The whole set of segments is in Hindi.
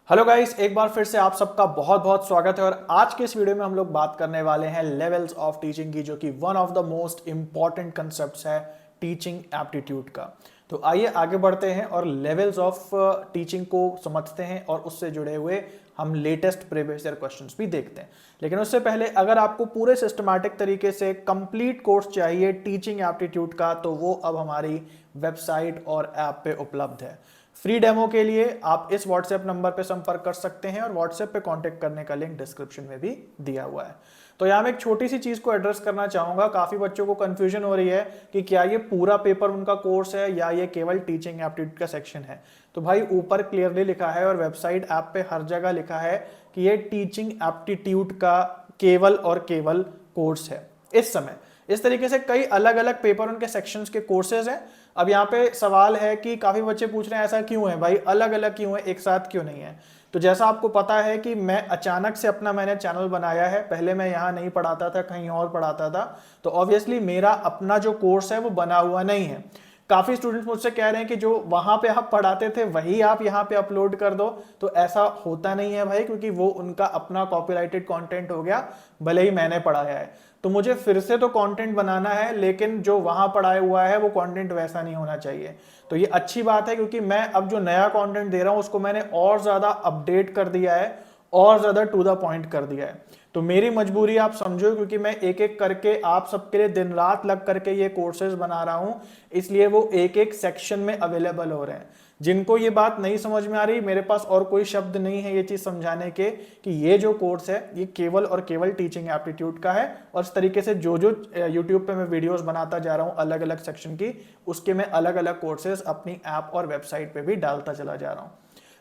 हेलो गाइस, एक बार फिर से आप सबका बहुत बहुत स्वागत है। और आज के इस वीडियो में हम लोग बात करने वाले हैं लेवल्स ऑफ टीचिंग की, जो कि one of the most important concepts है टीचिंग एप्टीट्यूड का। तो आइए आगे बढ़ते हैं और लेवल्स ऑफ टीचिंग को समझते हैं और उससे जुड़े हुए हम लेटेस्ट प्रीवियस ईयर क्वेश्चंस भी देखते हैं। लेकिन उससे पहले अगर आपको पूरे सिस्टमैटिक तरीके से कंप्लीट कोर्स चाहिए टीचिंग एप्टीट्यूड का, तो वो अब हमारी वेबसाइट और ऐप पे उपलब्ध है। फ्री डेमो के लिए आप इस व्हाट्सएप नंबर पे संपर्क कर सकते हैं और व्हाट्सएप पे कांटेक्ट करने का लिंक डिस्क्रिप्शन में भी दिया हुआ है। तो यहाँ मैं एक छोटी सी चीज को एड्रेस करना चाहूंगा। काफी बच्चों को कंफ्यूजन हो रही है कि क्या ये पूरा पेपर उनका कोर्स है या ये केवल टीचिंग एप्टीट्यूड का सेक्शन है। तो भाई ऊपर क्लियरली लिखा है और वेबसाइट ऐप पे हर जगह लिखा है कि ये टीचिंग एप्टीट्यूड का केवल और केवल कोर्स है। इस समय इस तरीके से कई अलग अलग पेपर उनके सेक्शंस के कोर्सेज हैं। अब यहाँ पे सवाल है कि काफी बच्चे पूछ रहे हैं ऐसा क्यों है भाई, अलग अलग क्यों है, एक साथ क्यों नहीं है। तो जैसा आपको पता है कि मैं अचानक से मैंने चैनल बनाया है। पहले मैं यहाँ नहीं पढ़ाता था, कहीं और पढ़ाता था। तो ऑब्वियसली मेरा अपना जो कोर्स है वो बना हुआ नहीं है। काफी स्टूडेंट्स मुझसे कह रहे हैं कि जो वहां पे आप पढ़ाते थे वही आप यहाँ पे अपलोड कर दो। तो ऐसा होता नहीं है भाई, क्योंकि वो उनका अपना कॉपीराइटेड कंटेंट हो गया, भले ही मैंने पढ़ाया है। तो मुझे फिर से तो कंटेंट बनाना है, लेकिन जो वहां पढ़ाया हुआ है वो कंटेंट वैसा नहीं होना चाहिए। तो ये अच्छी बात है, क्योंकि मैं अब जो नया कंटेंट दे रहा हूं उसको मैंने और ज्यादा अपडेट कर दिया है और ज्यादा टू द पॉइंट कर दिया है। तो मेरी मजबूरी आप समझो, क्योंकि मैं एक एक करके आप सबके लिए दिन रात लग करके ये कोर्सेज बना रहा हूं, इसलिए वो एक एक सेक्शन में अवेलेबल हो रहे हैं। जिनको ये बात नहीं समझ में आ रही, मेरे पास और कोई शब्द नहीं है ये चीज समझाने के कि ये जो कोर्स है ये केवल और केवल टीचिंग एप्टीट्यूड का है। और इस तरीके से जो जो यूट्यूब पे मैं वीडियोस बनाता जा रहा हूँ अलग अलग सेक्शन की, उसके मैं अलग अलग कोर्सेज अपनी ऐप और वेबसाइट पे भी डालता चला जा रहा हूँ।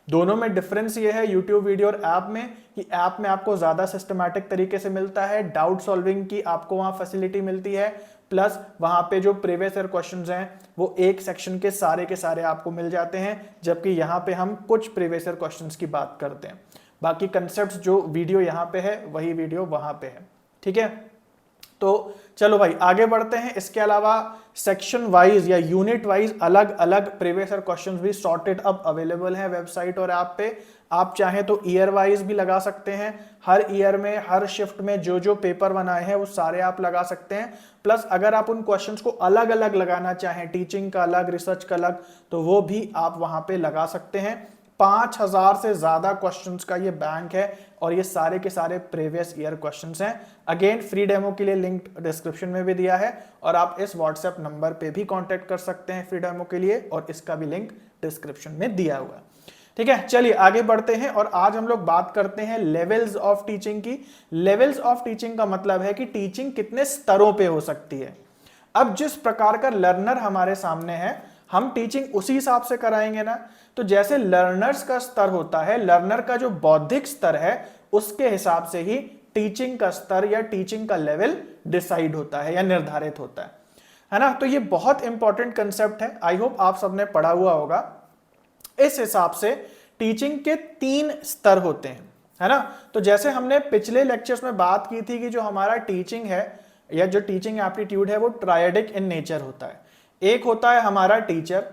दोनों में डिफरेंस ये है यूट्यूब वीडियो और ऐप में, कि ऐप में आपको ज्यादा सिस्टमैटिक तरीके से मिलता है, डाउट सॉल्विंग की आपको वहां फैसिलिटी मिलती है, प्लस वहां पे जो प्रीवियस ईयर क्वेश्चंस हैं वो एक सेक्शन के सारे आपको मिल जाते हैं। जबकि यहाँ पे हम कुछ प्रीवियस ईयर क्वेश्चंस की बात करते हैं। बाकी कंसेप्ट जो वीडियो यहाँ पे है वही वीडियो वहां पे है। ठीक है, तो चलो भाई आगे बढ़ते हैं। इसके अलावा सेक्शन वाइज या यूनिट वाइज अलग अलग प्रीवियस ईयर क्वेश्चंस भी सॉर्टेड अब अवेलेबल हैं वेबसाइट और ऐप पे। आप चाहें तो ईयर वाइज भी लगा सकते हैं। हर ईयर में हर शिफ्ट में जो जो पेपर बनाए हैं वो सारे आप लगा सकते हैं। प्लस अगर आप उन क्वेश्चंस को अलग अलग लगाना चाहें, टीचिंग का अलग, रिसर्च का अलग, तो वो भी आप वहां पे लगा सकते हैं। 5000 से ज्यादा क्वेश्चंस का ये बैंक है और ये सारे के सारे प्रीवियस ईयर क्वेश्चंस हैं। अगेन फ्री डेमो के लिए लिंक डिस्क्रिप्शन में भी दिया है और आप इस व्हाट्सएप नंबर पे भी कांटेक्ट कर सकते हैं फ्री डेमो के लिए, और इसका भी लिंक डिस्क्रिप्शन में दिया हुआ है। ठीक है, चलिए आगे बढ़ते हैं और आज हम लोग बात करते हैं लेवल्स ऑफ टीचिंग की। लेवल्स ऑफ टीचिंग का मतलब है कि टीचिंग कितने स्तरों पे हो सकती है। अब जिस प्रकार का लर्नर हमारे सामने है, हम टीचिंग उसी हिसाब से कराएंगे ना। तो जैसे लर्नर्स का स्तर होता है, लर्नर का जो बौद्धिक स्तर है उसके हिसाब से ही टीचिंग का स्तर या टीचिंग का लेवल डिसाइड होता है या निर्धारित होता है ना। तो ये बहुत इंपॉर्टेंट कंसेप्ट है, आई होप आप सबने पढ़ा हुआ होगा। इस हिसाब से टीचिंग के 3 स्तर होते हैं, है ना। तो जैसे हमने पिछले लेक्चर्स में बात की थी कि जो हमारा टीचिंग है या जो टीचिंग एप्टीट्यूड है वो ट्रायडिक इन नेचर होता है। एक होता है हमारा टीचर,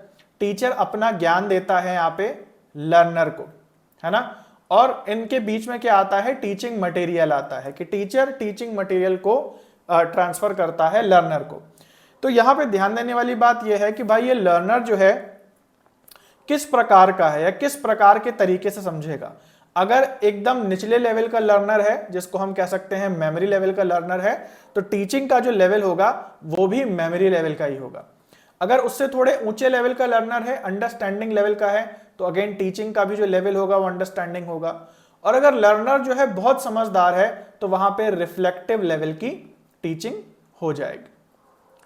टीचर अपना ज्ञान देता है यहाँ पे लर्नर को, है ना। और इनके बीच में क्या आता है, टीचिंग मटेरियल आता है, कि टीचर टीचिंग मटेरियल को ट्रांसफर करता है लर्नर को। तो यहाँ पे ध्यान देने वाली बात यह है कि भाई ये लर्नर जो है किस प्रकार का है या किस प्रकार के तरीके से समझेगा। अगर एकदम निचले लेवल का लर्नर है, जिसको हम कह सकते हैं मेमोरी लेवल का लर्नर है, तो टीचिंग का जो लेवल होगा वो भी मेमोरी लेवल का ही होगा। अगर उससे थोड़े ऊंचे लेवल का लर्नर है, अंडरस्टैंडिंग लेवल का है, तो अगेन टीचिंग का भी जो लेवल होगा वो अंडरस्टैंडिंग होगा। और अगर लर्नर जो है बहुत समझदार है, तो वहां पे रिफ्लेक्टिव लेवल की टीचिंग हो जाएगी,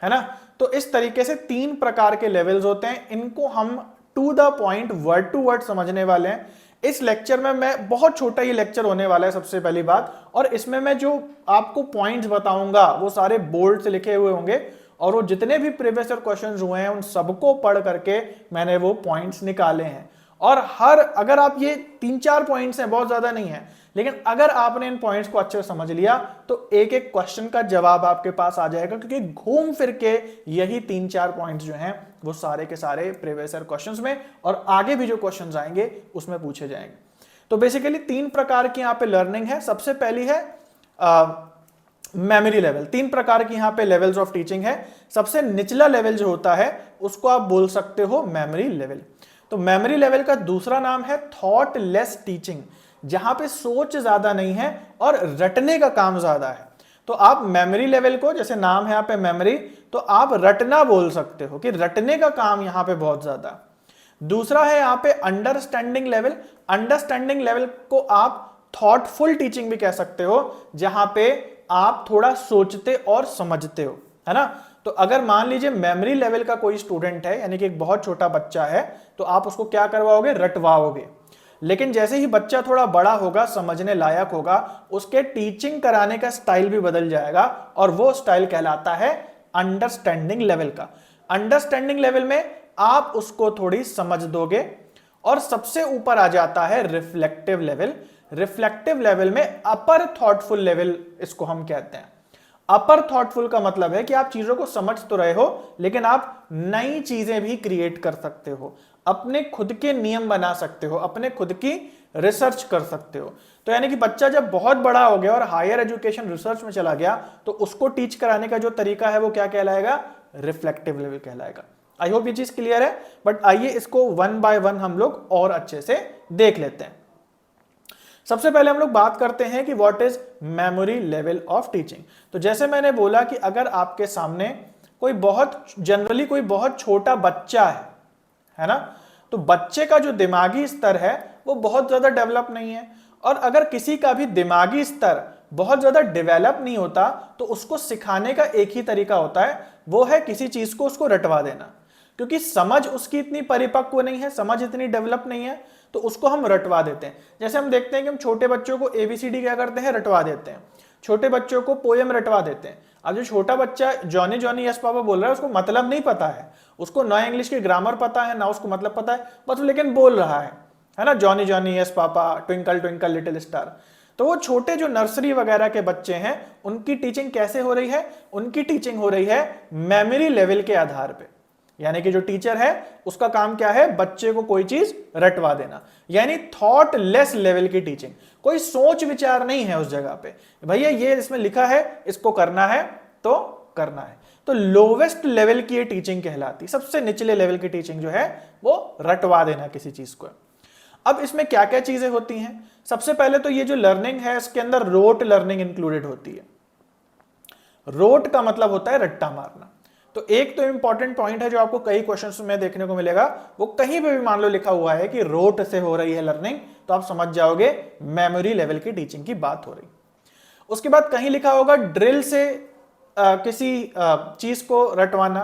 है ना। तो इस तरीके से 3 प्रकार के लेवल्स होते हैं। इनको हम to the point word to word समझने वाले हैं इस लेक्चर में। मैं बहुत छोटा ये लेक्चर होने वाला है सबसे पहली बात, और इसमें मैं जो आपको पॉइंट्स बताऊंगा वो सारे बोल्ड से लिखे हुए होंगे, और वो जितने भी प्रीवियस ईयर क्वेश्चंस हुए हैं उन सबको पढ़ करके मैंने वो पॉइंट्स निकाले हैं। और अगर आप ये 3-4 पॉइंट्स हैं, बहुत ज्यादा नहीं है, लेकिन अगर आपने इन पॉइंट्स को अच्छे से समझ लिया तो एक एक क्वेश्चन का जवाब आपके पास आ जाएगा, क्योंकि घूम फिर के यही 3-4 पॉइंट्स जो हैं वो सारे के सारे प्रीवियस ईयर क्वेश्चंस में और आगे भी जो क्वेश्चंस आएंगे उसमें पूछे जाएंगे। तो बेसिकली 3 प्रकार की यहाँ पे लर्निंग है। सबसे पहली है मेमोरी लेवल। 3 प्रकार की यहाँ पे लेवल्स ऑफ टीचिंग है। सबसे निचला लेवल जो होता है उसको आप बोल सकते हो मेमोरी लेवल। तो मेमोरी लेवल का दूसरा नाम है थॉट लेस टीचिंग, जहां पे सोच ज्यादा नहीं है और रटने का काम ज्यादा है। तो आप मेमोरी लेवल को, जैसे नाम है यहाँ पे मेमोरी, तो आप रटना बोल सकते हो कि रटने का काम यहाँ पे बहुत ज्यादा। दूसरा है यहाँ पे अंडरस्टैंडिंग लेवल। अंडरस्टैंडिंग लेवल को आप थॉटफुल टीचिंग भी कह सकते हो, जहां पे आप थोड़ा सोचते और समझते हो, है ना। तो अगर मान लीजिए मेमोरी लेवल का कोई स्टूडेंट है, यानी कि एक बहुत छोटा बच्चा है, तो आप उसको क्या करवाओगे, रटवाओगे। लेकिन जैसे ही बच्चा थोड़ा बड़ा होगा, समझने लायक होगा, उसके टीचिंग कराने का स्टाइल भी बदल जाएगा और वो स्टाइल कहलाता है अंडरस्टैंडिंग लेवल का। अंडरस्टैंडिंग लेवल में आप उसको थोड़ी समझ दोगे। और सबसे ऊपर आ जाता है रिफ्लेक्टिव लेवल। रिफ्लेक्टिव लेवल में अपर थॉटफुल लेवल इसको हम कहते हैं। अपर थॉटफुल का मतलब है कि आप चीजों को समझ तो रहे हो, लेकिन आप नई चीजें भी क्रिएट कर सकते हो, अपने खुद के नियम बना सकते हो, अपने खुद की रिसर्च कर सकते हो। तो यानी कि बच्चा जब बहुत बड़ा हो गया और हायर एजुकेशन रिसर्च में चला गया, तो उसको टीच कराने का जो तरीका है वो क्या कहलाएगा, रिफ्लेक्टिव लेवल कहलाएगा। आई होप ये चीज क्लियर है। बट आइए इसको वन बाय वन हम लोग और अच्छे से देख लेते हैं। सबसे पहले हम लोग बात करते हैं कि what is memory level of teaching. तो जैसे मैंने बोला कि अगर आपके सामने कोई बहुत छोटा बच्चा है ना, तो बच्चे का जो दिमागी स्तर है वो बहुत ज्यादा डेवलप नहीं है। और अगर किसी का भी दिमागी स्तर बहुत ज्यादा डेवलप नहीं होता, तो उसको सिखाने का एक ही तरीका होता है, वो है किसी चीज को उसको रटवा देना। क्योंकि समझ उसकी इतनी परिपक्व नहीं है, समझ इतनी डेवलप नहीं है, तो उसको हम रटवा देते हैं। जैसे हम देखते हैं कि हम छोटे बच्चों को ABCD क्या करते हैं, रटवा देते हैं। छोटे बच्चों को पोएम रटवा देते हैं। अब जो छोटा बच्चा जॉनी जॉनी यस पापा बोल रहा है, उसको मतलब नहीं पता है, उसको ना इंग्लिश की ग्रामर पता है ना उसको मतलब पता है, बस लेकिन बोल रहा है ना, Johnny Johnny yes papa, twinkle twinkle little star. तो वो छोटे जो नर्सरी वगैरह के बच्चे हैं, उनकी टीचिंग कैसे हो रही है, उनकी टीचिंग हो रही है मेमोरी लेवल के आधार पे। यानी कि जो टीचर है उसका काम क्या है, बच्चे को कोई चीज रटवा देना, यानी थॉट लेस लेवल की टीचिंग। कोई सोच विचार नहीं है उस जगह पे, भैया ये इसमें लिखा है, इसको करना है तो करना है। तो लोवेस्ट लेवल की ये टीचिंग कहलाती, सबसे निचले लेवल की टीचिंग जो है वो रटवा देना किसी चीज को। अब इसमें क्या क्या चीजें होती हैं, सबसे पहले तो ये जो लर्निंग है इसके अंदर रोट लर्निंग इंक्लूडेड होती है। रोट का मतलब होता है रट्टा मारना। तो एक तो इंपॉर्टेंट पॉइंट है जो आपको कई क्वेश्चंस में देखने को मिलेगा, वो कहीं पे भी मान लो लिखा हुआ है कि रोट से हो रही है लर्निंग, तो आप समझ जाओगे मेमोरी लेवल की टीचिंग की बात हो रही। उसके बाद कहीं लिखा होगा ड्रिल से किसी चीज को रटवाना।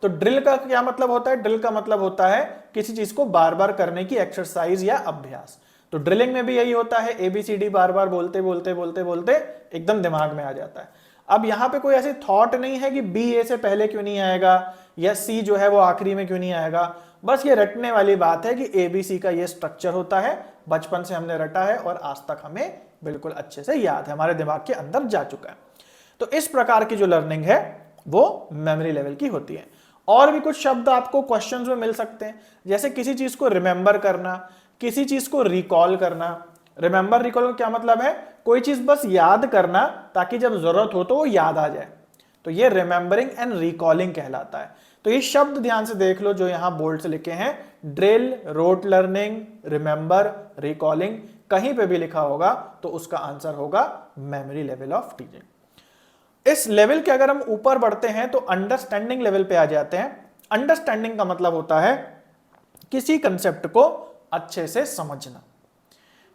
तो ड्रिल का क्या मतलब होता है, ड्रिल का मतलब होता है किसी चीज को बार बार करने की एक्सरसाइज या अभ्यास। तो ड्रिलिंग में भी यही होता है, ABCD बार बार बोलते बोलते बोलते बोलते एकदम दिमाग में आ जाता है। अब यहां पे कोई ऐसी थॉट नहीं है कि B A से पहले क्यों नहीं आएगा या C जो है वो आखिरी में क्यों नहीं आएगा। बस ये रटने वाली बात है कि ABC का ये स्ट्रक्चर होता है, बचपन से हमने रटा है और आज तक हमें बिल्कुल अच्छे से याद है, हमारे दिमाग के अंदर जा चुका है। तो इस प्रकार की जो लर्निंग है वो मेमोरी लेवल की होती है। और भी कुछ शब्द आपको क्वेश्चंस में मिल सकते हैं, जैसे किसी चीज को रिमेंबर करना, किसी चीज को रिकॉल करना। रिमेंबर रिकॉल का क्या मतलब है, कोई चीज बस याद करना ताकि जब जरूरत हो तो वो याद आ जाए, तो ये रिमेंबरिंग एंड रिकॉलिंग कहलाता है। तो ये शब्द ध्यान से देख लो जो यहां बोल्ड से लिखे हैं, drill, rote learning, remember, recalling, कहीं पे भी लिखा होगा तो उसका आंसर होगा मेमोरी लेवल ऑफ टीचिंग। इस लेवल के अगर हम ऊपर बढ़ते हैं तो अंडरस्टैंडिंग लेवल पे आ जाते हैं। अंडरस्टैंडिंग का मतलब होता है किसी कंसेप्ट को अच्छे से समझना,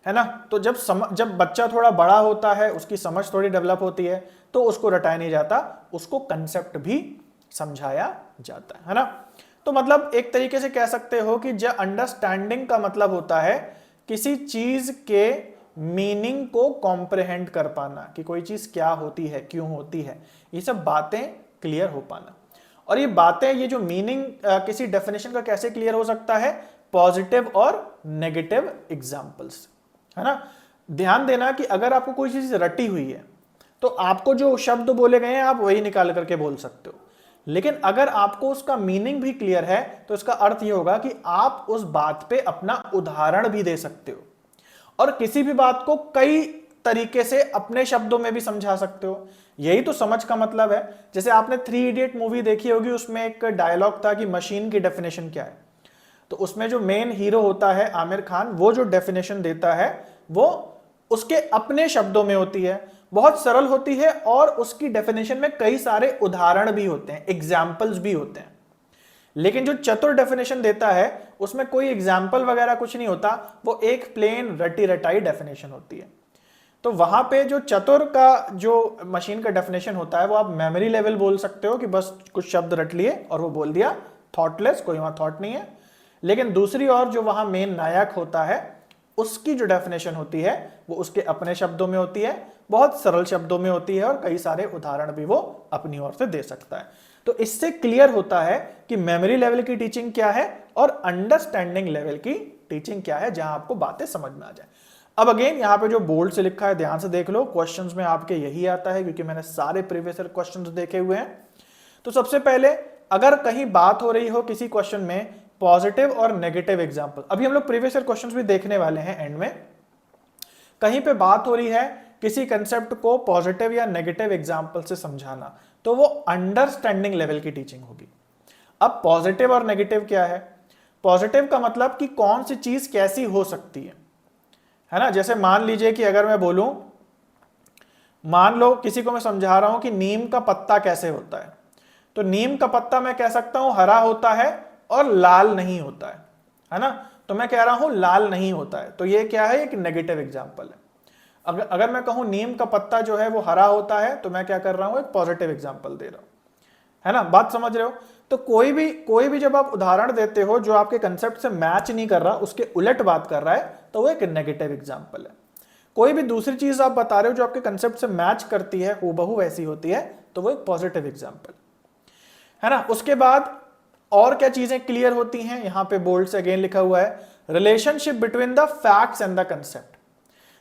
है ना। तो जब बच्चा थोड़ा बड़ा होता है, उसकी समझ थोड़ी डेवलप होती है, तो उसको रटाया नहीं जाता, उसको कंसेप्ट भी समझाया जाता है ना। तो मतलब एक तरीके से कह सकते हो कि जब अंडरस्टैंडिंग का मतलब होता है किसी चीज के मीनिंग को कॉम्प्रिहेंड कर पाना, कि कोई चीज क्या होती है, क्यों होती है, ये सब बातें क्लियर हो पाना। और ये बातें, ये जो मीनिंग किसी डेफिनेशन का कैसे क्लियर हो सकता है, पॉजिटिव और नेगेटिव एग्जांपल्स, है ना। ध्यान देना कि अगर आपको कोई चीज रटी हुई है तो आपको जो शब्द बोले गए हैं आप वही निकाल करके बोल सकते हो, लेकिन अगर आपको उसका मीनिंग भी क्लियर है तो इसका अर्थ यह होगा कि आप उस बात पे अपना उदाहरण भी दे सकते हो। और किसी भी बात को कई तरीके से अपने शब्दों में भी समझा सकते हो। यही तो समझ का मतलब है। जैसे आपने 3 इडियट मूवी देखी होगी, उसमें एक डायलॉग था कि मशीन की डेफिनेशन क्या है। तो उसमें जो मेन हीरो होता है आमिर खान, वो जो डेफिनेशन देता है वो उसके अपने शब्दों में होती है, बहुत सरल होती है, और उसकी डेफिनेशन में कई सारे उदाहरण भी होते हैं, एग्जाम्पल्स भी होते हैं। लेकिन जो चतुर डेफिनेशन देता है उसमें कोई एग्जाम्पल वगैरह कुछ नहीं होता, वो एक प्लेन रटी रटाई डेफिनेशन होती है। तो वहां पे जो चतुर का जो मशीन का डेफिनेशन होता है वो आप मेमोरी लेवल बोल सकते हो कि बस कुछ शब्द रट लिए और वो बोल दिया, थॉटलेस, कोई वहां थॉट नहीं है। लेकिन दूसरी ओर जो वहां मेन नायक होता है उसकी जो डेफिनेशन होती है वो उसके अपने शब्दों में होती है, बहुत सरल शब्दों में होती है, और कई सारे उदाहरण भी वो अपनी ओर से दे सकता है। तो इससे क्लियर होता है कि मेमोरी लेवल की टीचिंग क्या है और अंडरस्टैंडिंग लेवल की टीचिंग क्या है, जहां आपको बातें समझ में आ जाए। अब अगेन यहां पे जो बोर्ड से लिखा है ध्यान से देख लो, क्वेश्चंस में आपके यही आता है क्योंकि मैंने सारे प्रीवियस ईयर क्वेश्चंस देखे हुए हैं। तो सबसे पहले अगर कहीं बात हो रही हो किसी क्वेश्चन में पॉजिटिव और नेगेटिव एग्जांपल, अभी हम लोग प्रीवियस ईयर क्वेश्चंस भी देखने वाले हैं एंड में, कहीं पे बात हो रही है किसी कंसेप्ट को पॉजिटिव या नेगेटिव एग्जांपल से समझाना, तो वो अंडरस्टैंडिंग लेवल की टीचिंग होगी। अब पॉजिटिव और नेगेटिव क्या है? पॉजिटिव का मतलब कि कौन सी चीज कैसी हो सकती है ना। जैसे मान लीजिए कि अगर मैं बोलूं, मान लो किसी को मैं समझा रहा हूं कि नीम का पत्ता कैसे होता है, तो नीम का पत्ता मैं कह सकता हूं हरा होता है और लाल नहीं होता है ना। तो मैं कह रहा हूं लाल नहीं होता है, तो ये क्या है, एक नेगेटिव एग्जांपल है। अगर मैं कहूं नीम का पत्ता जो है वो हरा होता है, तो मैं क्या कर रहा हूं, एक पॉजिटिव एग्जांपल दे रहा हूं, है ना। बात समझ रहे हो? तो कोई भी जब आप उदाहरण देते हो जो आपके कंसेप्ट से मैच नहीं कर रहा, उसके उलट बात कर रहा है, तो वो एक नेगेटिव एग्जांपल है। कोई भी दूसरी चीज आप बता रहे हो जो आपके कंसेप्ट से मैच करती है, हूबहू वैसी होती है, तो वो एक पॉजिटिव एग्जांपल है ना। उसके बाद और क्या चीजें क्लियर होती हैं, यहां पे बोल्ड से अगेन लिखा हुआ है, relationship between the facts and the concept.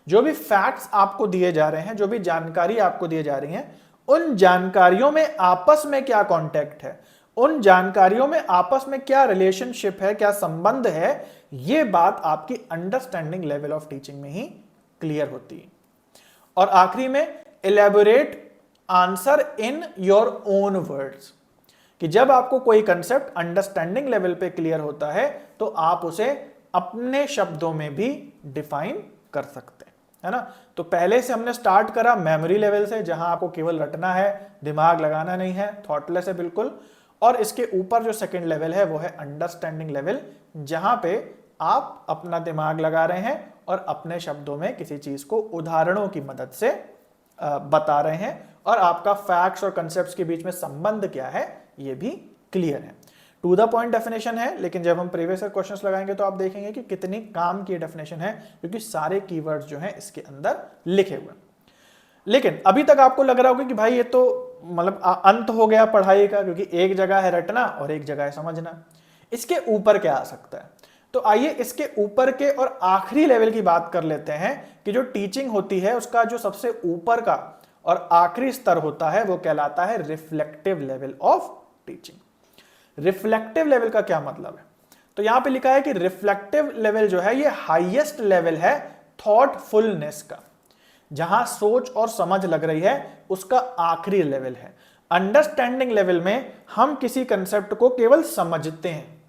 जो भी फैक्ट्स आपको दिए जा रहे हैं, जो भी जानकारी आपको दिए जा रही है, उन जानकारियों में आपस में क्या कॉन्टेक्ट है, उन जानकारियों में आपस में क्या रिलेशनशिप है, क्या संबंध है, यह बात आपकी अंडरस्टैंडिंग लेवल ऑफ टीचिंग में ही क्लियर होती है। और आखिरी में elaborate answer in your own words, कि जब आपको कोई कंसेप्ट अंडरस्टैंडिंग लेवल पे क्लियर होता है तो आप उसे अपने शब्दों में भी डिफाइन कर सकते हैं, है ना। तो पहले से हमने स्टार्ट करा मेमोरी लेवल से, जहां आपको केवल रटना है, दिमाग लगाना नहीं है, थॉटलेस है बिल्कुल। और इसके ऊपर जो सेकंड लेवल है वो है अंडरस्टैंडिंग लेवल, जहां पे आप अपना दिमाग लगा रहे हैं और अपने शब्दों में किसी चीज को उदाहरणों की मदद से बता रहे हैं, और आपका फैक्ट्स और कंसेप्ट्स के बीच में संबंध क्या है ये भी क्लियर है। टू द पॉइंट डेफिनेशन है, लेकिन जब हम प्रीवियस ईयर क्वेश्चंस लगाएंगे तो आप देखेंगे कि कितनी काम की डेफिनेशन है, क्योंकि सारे कीवर्ड्स जो हैं इसके अंदर लिखे हुए हैं। लेकिन अभी तक आपको लग रहा होगा कि भाई ये तो मतलब अंत हो गया पढ़ाई का, क्योंकि एक जगह है रटना और एक जगह है समझना। इसके ऊपर क्या आ सकता है? तो आइए इसके ऊपर के और आखिरी लेवल की बात कर लेते हैं कि जो टीचिंग होती है उसका जो सबसे ऊपर का और आखिरी स्तर होता है वो कहलाता है reflective level of teaching. Reflective level का क्या मतलब है? तो यहां पे लिखा है कि रिफ्लेक्टिव लेवल जो है ये हाईएस्ट लेवल है थॉटफुलनेस का, जहां सोच और समझ लग रही है उसका आखिरी लेवल है। अंडरस्टैंडिंग लेवल में हम किसी कंसेप्ट को केवल समझते हैं,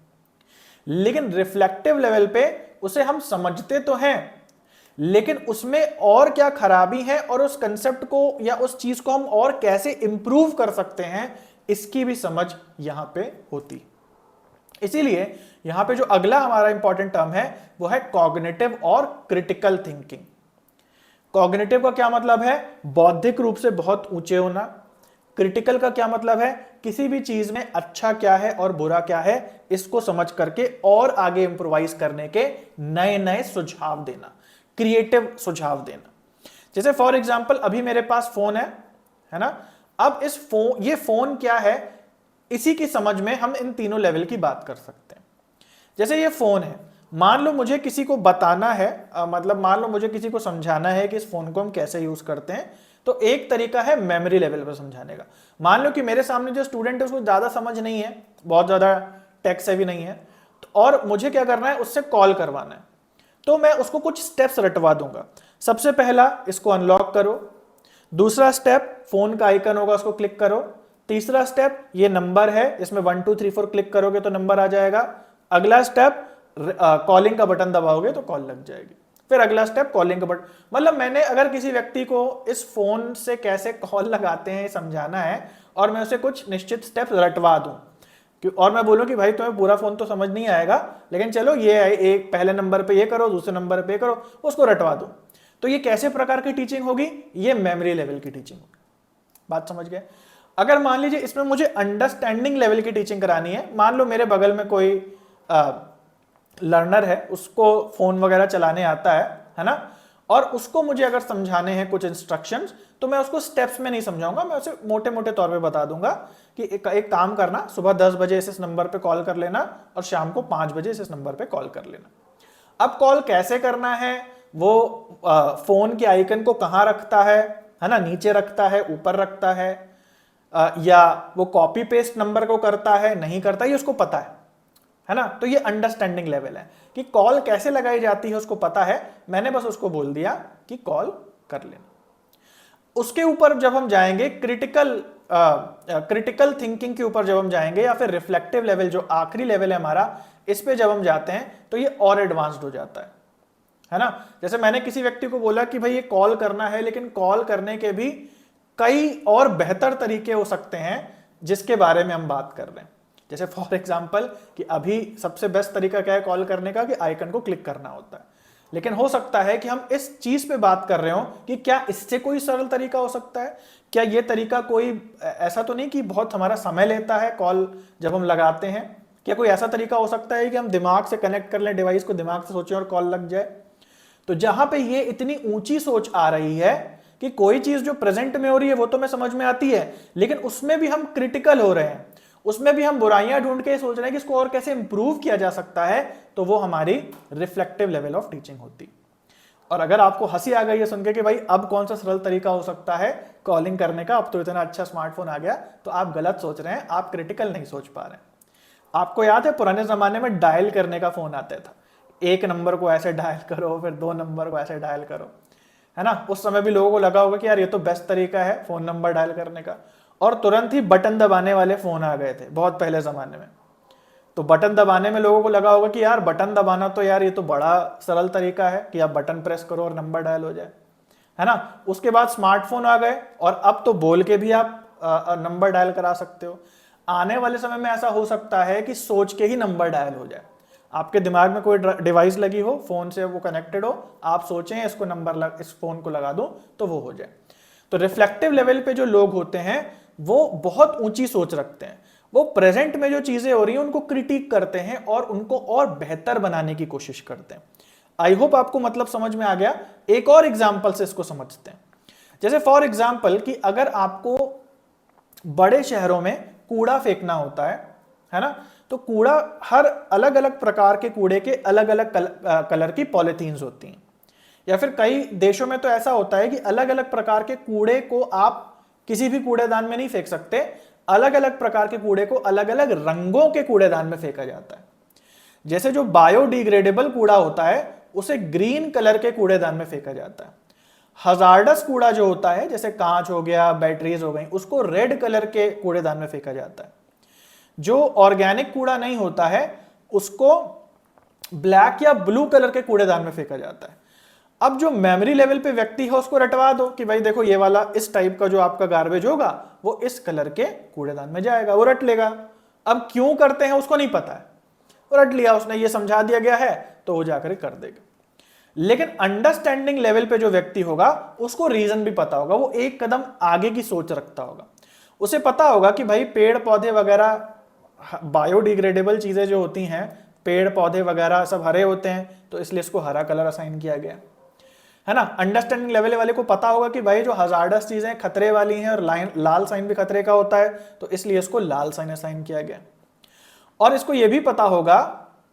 लेकिन रिफ्लेक्टिव लेवल पे उसे हम समझते तो हैं, लेकिन उसमें और क्या खराबी है और उस कंसेप्ट को या उस चीज को हम और कैसे इंप्रूव कर सकते हैं, इसकी भी समझ यहां पे होती। इसीलिए यहां पे जो अगला हमारा इंपॉर्टेंट टर्म है वो है कॉग्निटिव और क्रिटिकल थिंकिंग। कॉग्निटिव का क्या मतलब है? बौद्धिक रूप से बहुत ऊंचे होना। क्रिटिकल का क्या मतलब है? किसी भी चीज में अच्छा क्या है और बुरा क्या है इसको समझ करके और आगे इंप्रोवाइज करने के नए नए सुझाव देना, क्रिएटिव सुझाव देना। जैसे फॉर एग्जांपल अभी मेरे पास फोन है ना। अब ये फोन क्या है, इसी की समझ में हम इन तीनों लेवल की बात कर सकते हैं। जैसे ये फोन है, मान लो मुझे किसी को बताना है, मतलब मान लो मुझे किसी को समझाना है कि इस फोन को हम कैसे यूज करते हैं, तो एक तरीका है मेमोरी लेवल पर समझाने का। मान लो कि मेरे सामने जो स्टूडेंट है उसको ज्यादा समझ नहीं है, बहुत ज्यादा टेक से भी नहीं है, और मुझे क्या करना है, उससे कॉल करवाना है। तो मैं उसको कुछ स्टेप्स रटवा दूंगा। सबसे पहला, इसको अनलॉक करो। दूसरा स्टेप, फोन का आइकन होगा उसको क्लिक करो। तीसरा स्टेप, ये नंबर है, इसमें 1 2 3 4 क्लिक करोगे तो नंबर आ जाएगा। अगला स्टेप, कॉलिंग का बटन दबाओगे तो कॉल लग जाएगी। फिर अगला स्टेप कॉलिंग का बटन, मतलब मैंने अगर किसी व्यक्ति को इस फोन से कैसे कॉल लगाते हैं समझाना है और मैं उसे कुछ निश्चित स्टेप्स रटवा दूं और मैं बोलूं कि भाई तुम्हें पूरा फोन तो समझ नहीं आएगा, लेकिन चलो ये एक पहले नंबर पे ये करो, दूसरे नंबर पे ये करो, उसको रटवा दूं। तो ये कैसे प्रकार की टीचिंग होगी? ये मेमोरी लेवल की टीचिंग होगी। बात समझ गए? अगर मान लीजिए इसमें मुझे अंडरस्टैंडिंग लेवल की टीचिंग करानी है, मान लो मेरे बगल में कोई लर्नर है, उसको फोन वगैरह चलाने आता है ना, और उसको मुझे अगर समझाने हैं कुछ इंस्ट्रक्शंस, तो मैं उसको स्टेप्स में नहीं समझाऊंगा, मैं उसे मोटे मोटे तौर पे बता दूंगा कि एक काम करना, सुबह 10 बजे इस नंबर पे कॉल कर लेना और शाम को 5 बजे इस नंबर पे कॉल कर लेना। अब कॉल कैसे करना है, वो फोन के आइकन को कहां रखता है ना, नीचे रखता है, ऊपर रखता है, या वो कॉपी पेस्ट नंबर को करता है, नहीं करता, ये उसको पता है ना। तो ये अंडरस्टैंडिंग लेवल है कि कॉल कैसे लगाई जाती है उसको पता है, मैंने बस उसको बोल दिया कि कॉल कर लेना। उसके ऊपर जब हम जाएंगे क्रिटिकल थिंकिंग के ऊपर जब हम जाएंगे, या फिर रिफ्लेक्टिव लेवल जो आखिरी लेवल है हमारा, इस पे जब हम जाते हैं तो ये और एडवांस्ड हो जाता है ना। जैसे मैंने किसी व्यक्ति को बोला कि भाई ये कॉल करना है, लेकिन कॉल करने के भी कई और बेहतर तरीके हो सकते हैं जिसके बारे में हम बात कर रहे हैं। जैसे फॉर एग्जांपल कि अभी सबसे बेस्ट तरीका क्या है कॉल करने का, कि आइकन को क्लिक करना होता है, लेकिन हो सकता है कि हम इस चीज पे बात कर रहे हो कि क्या इससे कोई सरल तरीका हो सकता है, क्या ये तरीका कोई ऐसा तो नहीं कि बहुत हमारा समय लेता है कॉल जब हम लगाते हैं, क्या कोई ऐसा तरीका हो सकता है कि हम दिमाग से कनेक्ट कर लें, डिवाइस को दिमाग से सोचें और कॉल लग जाए। तो जहां पे ये इतनी ऊंची सोच आ रही है कि कोई चीज जो प्रेजेंट में हो रही है वो तो मैं समझ में आती है, लेकिन उसमें भी हम क्रिटिकल हो रहे हैं, उसमें भी हम बुराइयां ढूंढ के सोच रहे हैं कि इसको और कैसे इंप्रूव किया जा सकता है, तो वो हमारी रिफ्लेक्टिव लेवल ऑफ टीचिंग होती। और अगर आपको हंसी आ गई है सुन के कि भाई अब कौन सा सरल तरीका हो सकता है कॉलिंग करने का, अब तो इतना अच्छा स्मार्टफोन आ गया, तो आप गलत सोच रहे हैं, आप क्रिटिकल नहीं सोच पा रहे हैं। आपको याद है पुराने जमाने में डायल करने का फोन आता था, एक नंबर को ऐसे डायल करो, फिर 2 नंबर को ऐसे डायल करो, है ना। उस समय भी लोगों को लगा होगा कि यार ये तो बेस्ट तरीका है फोन नंबर डायल करने का, और तुरंत ही बटन दबाने वाले फोन आ गए थे बहुत पहले जमाने में। तो बटन दबाने में लोगों को लगा होगा कि यार बटन दबाना तो यार ये तो बड़ा सरल तरीका है कि आप बटन प्रेस करो और नंबर डायल हो जाए, है ना। उसके बाद स्मार्टफोन आ गए और अब तो बोल के भी आप नंबर डायल करा सकते हो। आने वाले समय में ऐसा हो सकता है कि सोच के ही नंबर डायल हो जाए, आपके दिमाग में कोई डिवाइस लगी हो, फोन से वो कनेक्टेड हो, आप सोचें इसको नंबर इस फोन को लगा दो तो वो हो जाए। तो रिफ्लेक्टिव लेवल पे जो लोग होते हैं वो बहुत ऊंची सोच रखते हैं, वो प्रेजेंट में जो चीजें हो रही हैं उनको क्रिटिक करते हैं और उनको और बेहतर बनाने की कोशिश करते हैं। आई होप आपको मतलब समझ में आ गया। एक और एग्जांपल से इसको समझते हैं। जैसे फॉर एग्जांपल कि अगर आपको बड़े शहरों में कूड़ा फेंकना होता है ना, तो कूड़ा हर अलग अलग प्रकार के कूड़े के अलग अलग कलर की पॉलिथीन्स होती हैं, या फिर कई देशों में तो ऐसा होता है कि अलग अलग प्रकार के कूड़े को आप किसी भी कूड़ेदान में नहीं फेंक सकते, अलग अलग प्रकार के कूड़े को अलग अलग रंगों के कूड़ेदान में फेंका जाता है। जैसे जो बायोडिग्रेडेबल कूड़ा होता है उसे ग्रीन कलर के कूड़ेदान में फेंका जाता है। हजार्डस कूड़ा जो होता है जैसे कांच हो गया, बैटरीज हो गई, उसको रेड कलर के कूड़ेदान में फेंका जाता है। जो ऑर्गेनिक कूड़ा नहीं होता है उसको ब्लैक या ब्लू कलर के कूड़ेदान में फेंका जाता है। अब जो मेमोरी लेवल पे व्यक्ति है उसको रटवा दो कि भाई देखो ये वाला इस टाइप का जो आपका गार्बेज होगा वो इस कलर के कूड़ेदान में जाएगा, वो रट लेगा। अब क्यों करते हैं उसको नहीं पता है, वो रट लिया, उसने ये समझा दिया गया है तो वो जाकर कर देगा। लेकिन अंडरस्टैंडिंग लेवल पे जो व्यक्ति होगा उसको रीजन भी पता होगा, वो एक कदम आगे की सोच रखता होगा। उसे पता होगा कि भाई पेड़ पौधे वगैरह बायोडिग्रेडेबल चीजें जो होती हैं, पेड़ पौधे वगैरह सब हरे होते हैं तो इसलिए इसको हरा कलर असाइन किया गया, है ना। अंडरस्टैंडिंग लेवल वाले को पता होगा कि भाई जो हजार्डस चीजें खतरे वाली हैं और लाल साइन भी खतरे का होता है तो इसलिए इसको लाल साइन असाइन किया गया। और इसको यह भी पता होगा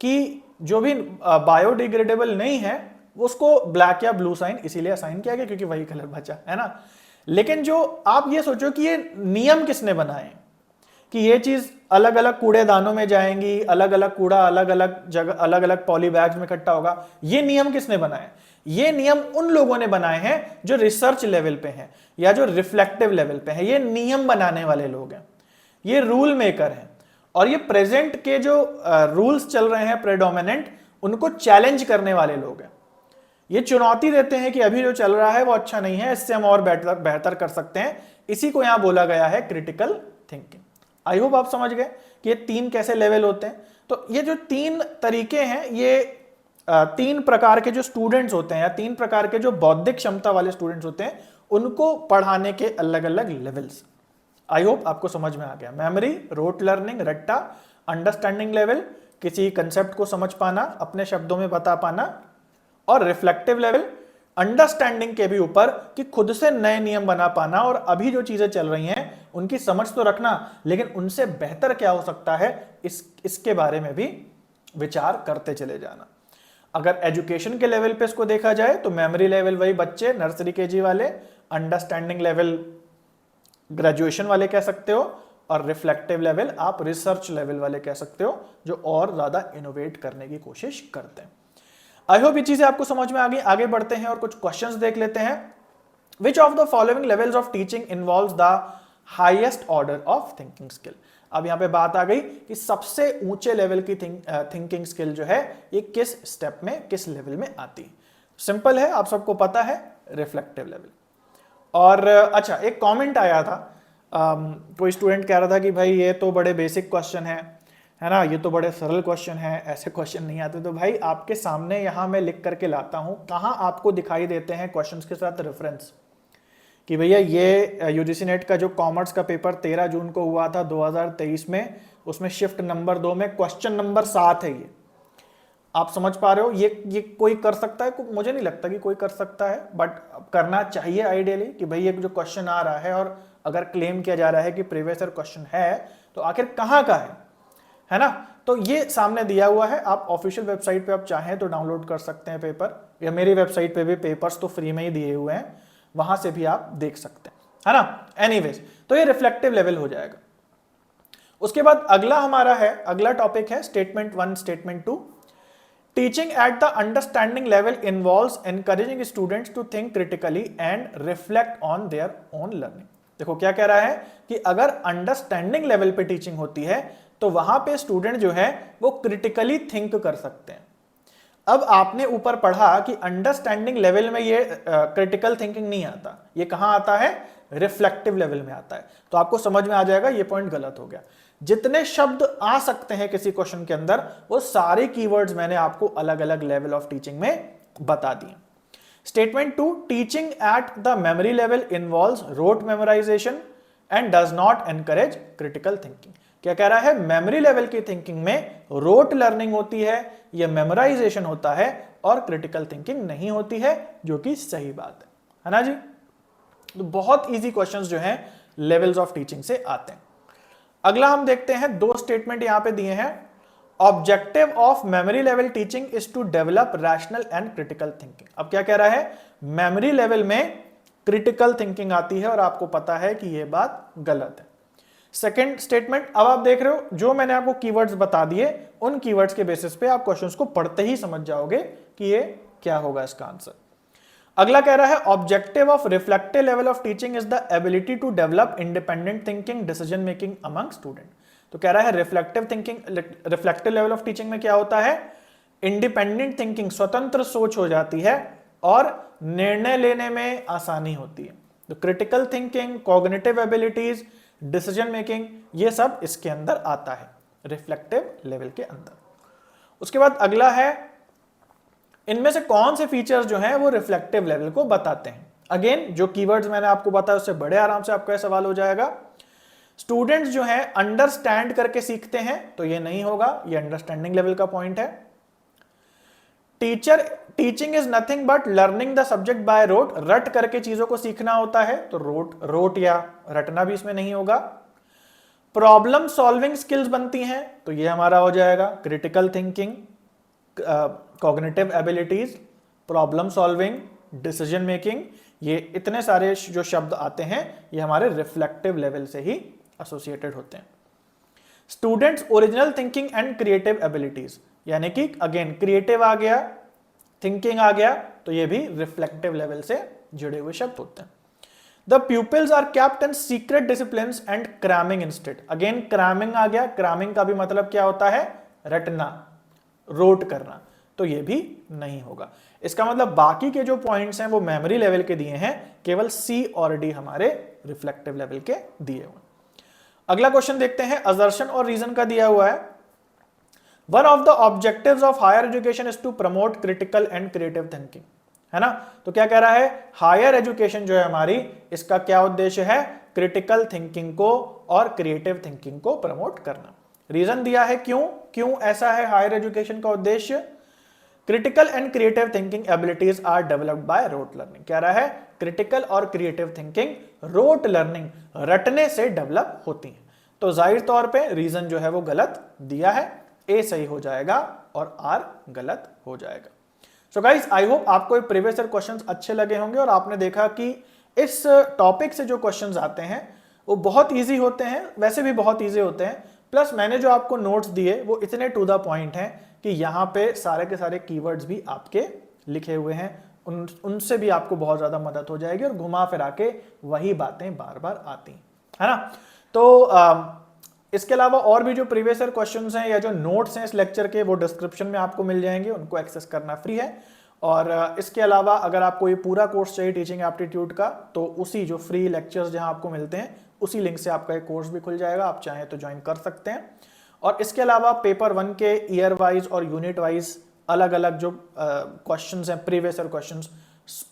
कि जो भी बायोडिग्रेडेबल नहीं है उसको ब्लैक या ब्लू साइन इसीलिए असाइन किया गया क्योंकि वही कलर बचा, है ना। लेकिन जो आप ये सोचो कि ये नियम किसने बनाए कि ये चीज अलग अलग कूड़ेदानों में जाएंगी, अलग अलग कूड़ा अलग अलग जगह अलग अलग पॉली बैग्स में इकट्ठा होगा। ये नियम किसने बनाए? ये नियम उन लोगों ने बनाए हैं जो रिसर्च लेवल पे हैं या जो रिफ्लेक्टिव लेवल पे हैं। ये नियम बनाने वाले लोग हैं, ये रूल मेकर हैं, और ये प्रेजेंट के जो रूल्स चल रहे हैं प्रेडोमिनेंट, उनको चैलेंज करने वाले लोग हैं। ये चुनौती देते हैं कि अभी जो चल रहा है वो अच्छा नहीं है, इससे हम और बेहतर कर सकते हैं। इसी को यहां बोला गया है क्रिटिकल थिंकिंग। आई होप आप समझ गए कि ये तीन कैसे लेवल होते हैं। तो ये जो तीन तरीके हैं, ये तीन प्रकार के जो स्टूडेंट्स होते हैं या तीन प्रकार के जो बौद्धिक क्षमता वाले स्टूडेंट्स होते हैं, उनको पढ़ाने के अलग अलग लेवल्स। आई होप आपको समझ में आ गया। मेमोरी, रोट लर्निंग, रट्टा, अंडरस्टैंडिंग लेवल, किसी कंसेप्ट को समझ पाना, अपने शब्दों में बता पाना, और रिफ्लेक्टिव लेवल, अंडरस्टैंडिंग के भी ऊपर कि खुद से नए नियम बना पाना और अभी जो चीजें चल रही हैं उनकी समझ तो रखना, लेकिन उनसे बेहतर क्या हो सकता है इसके बारे में भी विचार करते चले जाना। अगर एजुकेशन के लेवल पे इसको देखा जाए तो मेमोरी लेवल वही बच्चे नर्सरी केजी वाले, अंडरस्टैंडिंग लेवल ग्रेजुएशन वाले कह सकते हो, और रिफ्लेक्टिव लेवल आप रिसर्च लेवल वाले कह सकते हो, जो और ज्यादा इनोवेट करने की कोशिश करते हैं। आई होप ये चीजें आपको समझ में आ गई। आगे बढ़ते हैं और कुछ क्वेश्चंस देख लेते हैं। Which of the following levels of teaching involves the highest order of thinking skill. अब यहां पे बात आ गई कि सबसे ऊंचे लेवल की थिंकिंग स्किल जो है ये किस स्टेप में, किस लेवल में आती है। सिंपल है, आप सबको पता है, रिफ्लेक्टिव लेवल। और अच्छा, एक कमेंट आया था, कोई स्टूडेंट कह रहा था कि भाई ये तो बड़े बेसिक क्वेश्चन है ना, ये तो बड़े सरल क्वेश्चन है, ऐसे क्वेश्चन नहीं आते। तो भाई आपके सामने यहां मैं लिख करके लाता हूं, कहां आपको दिखाई देते हैं क्वेश्चंस के साथ रेफरेंस कि भैया ये यूजीसी नेट का जो कॉमर्स का पेपर 13 जून को हुआ था 2023 में, उसमें शिफ्ट नंबर 2 में क्वेश्चन नंबर 7 है। ये आप समझ पा रहे हो? ये कोई कर सकता है? मुझे नहीं लगता कि कोई कर सकता है, बट करना चाहिए आइडियली कि भाई ये जो क्वेश्चन आ रहा है और अगर क्लेम किया जा रहा है कि प्रीवियस ईयर क्वेश्चन है, तो आखिर कहां का है ना। तो ये सामने दिया हुआ है, आप ऑफिशियल वेबसाइट पे आप चाहें तो डाउनलोड कर सकते हैं पेपर, या मेरी वेबसाइट पे भी पेपर्स तो फ्री में ही दिए हुए हैं, वहां से भी आप देख सकते हैं, है ना। एनीवेज, तो ये रिफ्लेक्टिव लेवल हो जाएगा। उसके बाद अगला हमारा है, अगला टॉपिक है statement 1, statement 2। Teaching at the understanding level involves encouraging students to think critically and reflect on their own learning. देखो क्या कह रहा है कि अगर अंडरस्टैंडिंग लेवल पे टीचिंग होती है तो वहां पे स्टूडेंट जो है वो क्रिटिकली थिंक कर सकते हैं। अब आपने ऊपर पढ़ा कि अंडरस्टैंडिंग लेवल में ये क्रिटिकल थिंकिंग नहीं आता, ये कहां आता है? रिफ्लेक्टिव लेवल में आता है। तो आपको समझ में आ जाएगा ये पॉइंट गलत हो गया। जितने शब्द आ सकते हैं किसी क्वेश्चन के अंदर, वो सारे कीवर्ड्स मैंने आपको अलग अलग लेवल ऑफ टीचिंग में बता दिए। Statement 2, teaching at the memory level involves rote memorisation and does not encourage critical thinking. क्या कह रहा है? मेमोरी लेवल की थिंकिंग में रोट लर्निंग होती है या मेमोराइजेशन होता है और क्रिटिकल थिंकिंग नहीं होती है, जो कि सही बात है ना जी। तो बहुत इजी क्वेश्चंस जो हैं लेवल्स ऑफ टीचिंग से आते हैं। अगला हम देखते हैं, 2 स्टेटमेंट यहां पे दिए हैं। Objective of memory level teaching is to develop rational and critical thinking. अब क्या कह रहा है? मेमोरी लेवल में क्रिटिकल थिंकिंग आती है और आपको पता है कि यह बात गलत है। सेकेंड स्टेटमेंट, अब आप देख रहे हो जो मैंने आपको कीवर्ड्स बता दिए, उन कीवर्ड्स के बेसिस पे आप क्वेश्चंस को पढ़ते ही समझ जाओगे कि ये क्या होगा इसका आंसर। अगला कह रहा है objective of reflective level of teaching is the ability to develop independent thinking, decision making among student. तो कह रहा है reflective thinking, reflective level of teaching में क्या होता है? इंडिपेंडेंट थिंकिंग, स्वतंत्र सोच हो जाती है और निर्णय लेने में आसानी होती है। तो critical thinking, cognitive abilities, decision making, ये सब इसके अंदर आता है रिफ्लेक्टिव लेवल के अंदर। उसके बाद अगला है, इनमें से कौन से फीचर्स जो हैं वो रिफ्लेक्टिव लेवल को बताते हैं। अगेन जो कीवर्ड्स मैंने आपको बताया उससे बड़े आराम से आपका सवाल हो जाएगा। स्टूडेंट्स जो हैं अंडरस्टैंड करके सीखते हैं, तो ये नहीं होगा, ये अंडरस्टैंडिंग लेवल का पॉइंट है। Teaching is nothing but learning the subject by rote, रट करके चीजों को सीखना होता है, तो रोट या रटना भी इसमें नहीं होगा। प्रॉब्लम सॉल्विंग स्किल्स बनती हैं, तो ये हमारा हो जाएगा critical thinking, cognitive abilities, problem solving, decision making, ये इतने सारे जो शब्द आते हैं ये हमारे रिफ्लेक्टिव लेवल से ही एसोसिएटेड होते हैं। Students original thinking and creative abilities, यानी कि अगेन क्रिएटिव आ गया, थिंकिंग आ गया, तो ये भी रिफ्लेक्टिव लेवल से जुड़े हुए शब्द होते हैं। The pupils are kept in secret discipline and cramming instead, again cramming आ गया, क्रैमिंग का भी मतलब क्या होता है, रटना, रोट करना, तो ये भी नहीं होगा। इसका मतलब बाकी के जो पॉइंट्स हैं वो मेमोरी लेवल के दिए हैं, केवल सी और डी हमारे रिफ्लेक्टिव लेवल के दिए हुए। अगला क्वेश्चन देखते हैं, असर्शन और रीजन का दिया हुआ है। One of the objectives of higher education is to promote critical and creative thinking, है ना। तो क्या कह रहा है, हायर एजुकेशन जो है हमारी, इसका क्या उद्देश्य है, क्रिटिकल थिंकिंग को और क्रिएटिव थिंकिंग को प्रमोट करना। रीजन दिया है क्यों ऐसा है हायर एजुकेशन का उद्देश्य, critical and creative thinking abilities are developed by rote learning. कह रहा है क्रिटिकल और क्रिएटिव थिंकिंग रोट लर्निंग, रटने से डेवलप होती है। तो जाहिर तौर पे रीजन जो है वो गलत दिया है, ए सही हो जाएगा और आर गलत हो जाएगा। सो गाइस, आई होप आपको ये प्रीवियस ईयर क्वेश्चंस अच्छे लगे होंगे और आपने देखा कि इस टॉपिक से जो क्वेश्चंस आते हैं वो बहुत इजी होते हैं, वैसे भी बहुत इजी होते हैं, प्लस मैंने जो आपको नोट्स दिए वो इतने टू द पॉइंट हैं कि यहाँ पे सारे के सारे कीवर्ड्स भी आपके लिखे हुए हैं, उनसे भी आपको बहुत ज्यादा मदद हो जाएगी और घुमा फिरा के वही बातें बार बार आती है ना। तो इसके अलावा और भी जो प्रीवियस ईयर क्वेश्चंस हैं या जो नोट्स हैं इस लेक्चर के, वो डिस्क्रिप्शन में आपको मिल जाएंगे, उनको एक्सेस करना फ्री है। और इसके अलावा अगर आपको ये पूरा कोर्स चाहिए टीचिंग एप्टीट्यूड का, तो उसी जो फ्री लेक्चर्स जहां आपको मिलते हैं उसी लिंक से आपका एक कोर्स भी खुल जाएगा, आप चाहें तो ज्वाइन कर सकते हैं। और इसके अलावा पेपर 1 के ईयर वाइज और यूनिट वाइज अलग अलग जो क्वेश्चंस हैं, प्रीवियस ईयर क्वेश्चंस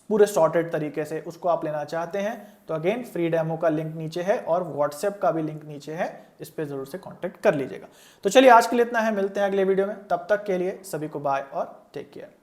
पूरे सॉर्टेड तरीके से, उसको आप लेना चाहते हैं तो अगेन फ्री डेमो का लिंक नीचे है और व्हाट्सएप का भी लिंक नीचे है, इस पे जरूर से कांटेक्ट कर लीजिएगा। तो चलिए आज के लिए इतना है, मिलते हैं अगले वीडियो में, तब तक के लिए सभी को बाय और टेक केयर।